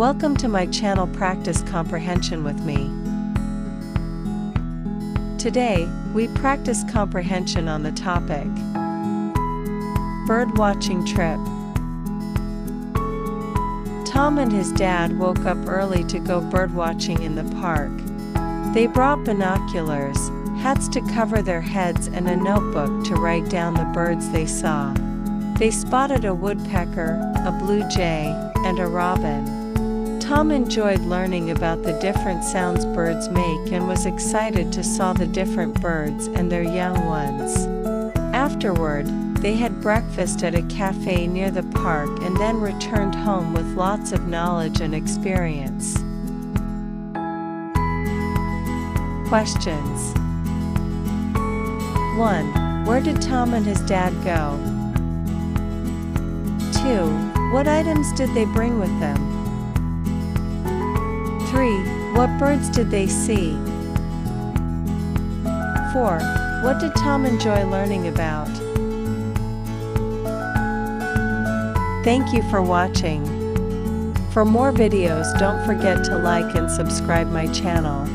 Welcome to my channel. Practice comprehension with me. Today, we practice comprehension on the topic bird watching trip. Tom and his dad woke up early to go bird watching in the park. They brought binoculars, hats to cover their heads, and a notebook to write down the birds they saw. They spotted a woodpecker, a blue jay, and a robin. Tom enjoyed learning about the different sounds birds make and was excited to saw the different birds and their young ones. Afterward, they had breakfast at a cafe near the park and then returned home with lots of knowledge and experience. Questions. 1. Where did Tom and his dad go? 2. What items did they bring with them? 3. What birds did they see? 4. What did Tom enjoy learning about? Thank you for watching. For more videos, don't forget to like and subscribe my channel.